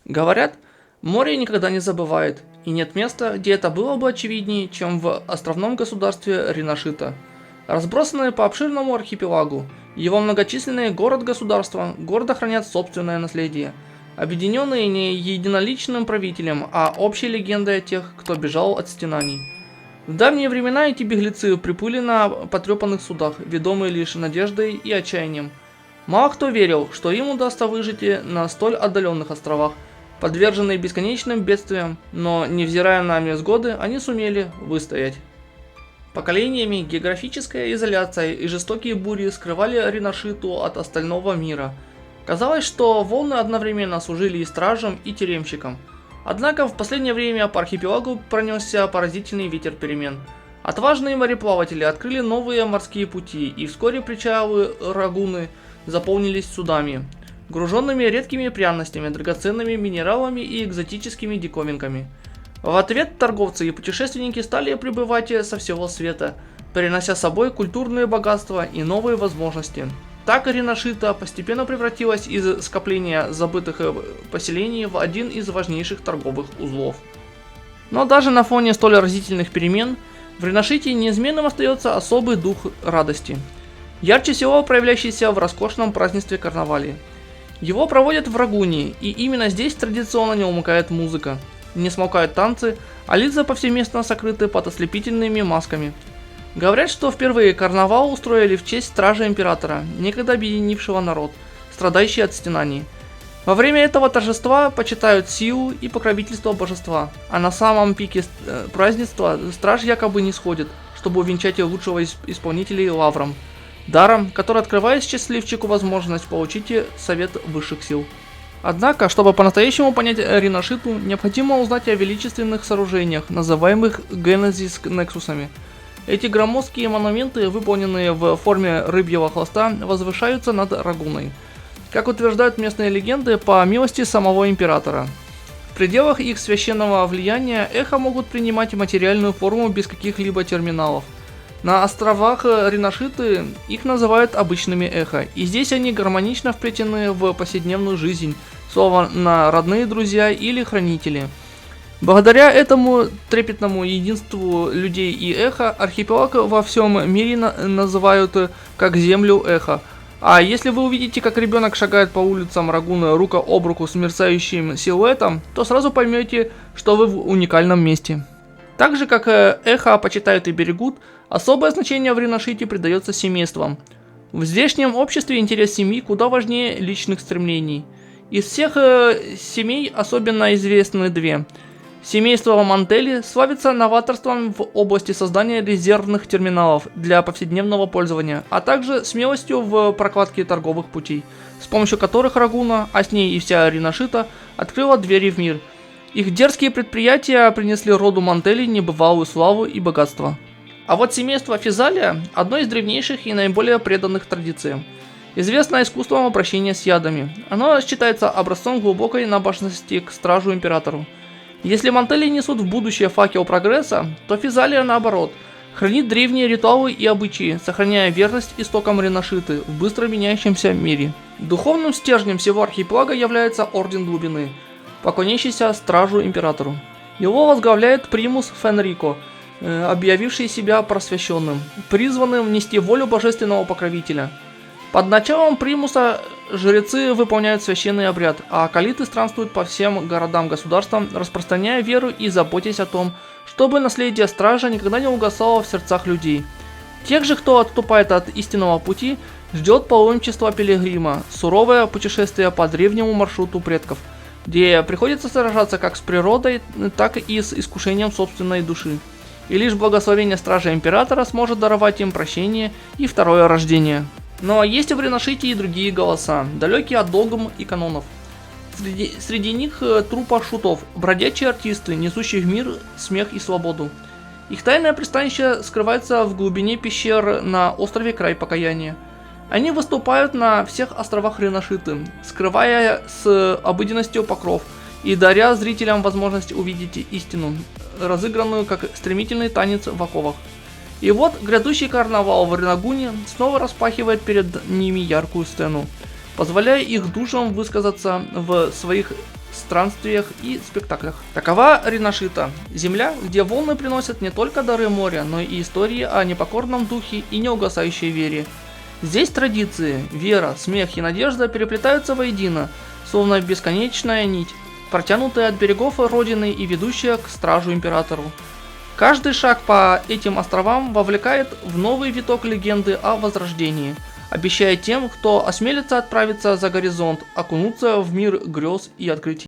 Говорят, море никогда не забывает, и нет места, где это было бы очевиднее, чем в островном государстве Ринашита. Разбросанные по обширному архипелагу, его многочисленные город-государства гордо хранят собственное наследие, объединенные не единоличным правителем, а общей легендой о тех, кто бежал от стенаний. В давние времена эти беглецы приплыли на потрепанных судах, ведомые лишь надеждой и отчаянием. Мало кто верил, что им удастся выжить на столь отдаленных островах, подверженные бесконечным бедствиям, но, невзирая на невзгоды, они сумели выстоять. Поколениями географическая изоляция и жестокие бури скрывали Ринашиту от остального мира. Казалось, что волны одновременно служили и стражем, и тюремщиком. Однако в последнее время по архипелагу пронесся поразительный ветер перемен. Отважные мореплаватели открыли новые морские пути, и вскоре причалы Рагуны заполнились судами, груженными редкими пряностями, драгоценными минералами и экзотическими диковинками. В ответ торговцы и путешественники стали прибывать со всего света, принося с собой культурные богатства и новые возможности. Так Ринашита постепенно превратилась из скопления забытых поселений в один из важнейших торговых узлов. Но даже на фоне столь разительных перемен, в Ринашите неизменным остается особый дух радости. Ярче всего проявляющийся в роскошном празднестве карнавале. Его проводят в Рагуне, и именно здесь традиционно не умолкает музыка. Не смолкают танцы, а лица повсеместно сокрыты под ослепительными масками. Говорят, что впервые карнавал устроили в честь стража императора, некогда объединившего народ, страдающий от стенаний. Во время этого торжества почитают силу и покровительство божества, а на самом пике празднества страж якобы не сходит, чтобы увенчать лучшего из исполнителей лавром, даром, который открывает счастливчику возможность получить совет высших сил. Однако, чтобы по-настоящему понять Ринашиту, необходимо узнать о величественных сооружениях, называемых Генезис Нексусами. Эти громоздкие монументы, выполненные в форме рыбьего хвоста, возвышаются над Рагуной. Как утверждают местные легенды, по милости самого императора. В пределах их священного влияния эхо могут принимать материальную форму без каких-либо терминалов. На островах Ринашиты их называют обычными эхо, и здесь они гармонично вплетены в повседневную жизнь, словно родные друзья или хранители. Благодаря этому трепетному единству людей и эхо, архипелаг во всем мире называют как землю эхо. А если вы увидите, как ребенок шагает по улицам Рагуны рука об руку с мерцающим силуэтом, то сразу поймете, что вы в уникальном месте. Так же, как эхо почитают и берегут, особое значение в Ринашите придается семействам. В здешнем обществе интерес семьи куда важнее личных стремлений. Из всех семей особенно известны две. Семейство Мантели славится новаторством в области создания резервных терминалов для повседневного пользования, а также смелостью в прокладке торговых путей, с помощью которых Рагуна, а с ней и вся Ринашита, открыла двери в мир. Их дерзкие предприятия принесли роду Мантели небывалую славу и богатство. А вот семейство Физалия – одно из древнейших и наиболее преданных традициям. Известно искусством обращения с ядами. Оно считается образцом глубокой набожности к стражу императору. Если Мантели несут в будущее факел прогресса, то Физалия, наоборот, хранит древние ритуалы и обычаи, сохраняя верность истокам Ринашиты в быстро меняющемся мире. Духовным стержнем всего архипелага является Орден Глубины, поклоняющийся стражу императору. Его возглавляет примус Фенрико, объявивший себя просвещенным, призванным нести волю божественного покровителя. Под началом примуса жрецы выполняют священный обряд, а акалиты странствуют по всем городам-государствам, распространяя веру и заботясь о том, чтобы наследие стража никогда не угасало в сердцах людей. Тех же, кто отступает от истинного пути, ждет паломничество пилигрима, суровое путешествие по древнему маршруту предков, где приходится сражаться как с природой, так и с искушением собственной души. И лишь благословение стража императора сможет даровать им прощение и второе рождение. Но есть в Ринашите и другие голоса, далекие от догм и канонов. Среди них труппа шутов, бродячие артисты, несущие в мир смех и свободу. Их тайное пристанище скрывается в глубине пещер на острове Край Покаяния. Они выступают на всех островах Ринашиты, скрывая с обыденностью покров и даря зрителям возможность увидеть истину, разыгранную как стремительный танец в оковах. И вот грядущий карнавал в Рагуне снова распахивает перед ними яркую сцену, позволяя их душам высказаться в своих странствиях и спектаклях. Такова Риношита, земля, где волны приносят не только дары моря, но и истории о непокорном духе и неугасающей вере. Здесь традиции, вера, смех и надежда переплетаются воедино, словно бесконечная нить, протянутая от берегов родины и ведущая к стражу императору. Каждый шаг по этим островам вовлекает в новый виток легенды о Возрождении, обещая тем, кто осмелится отправиться за горизонт, окунуться в мир грез и открытий.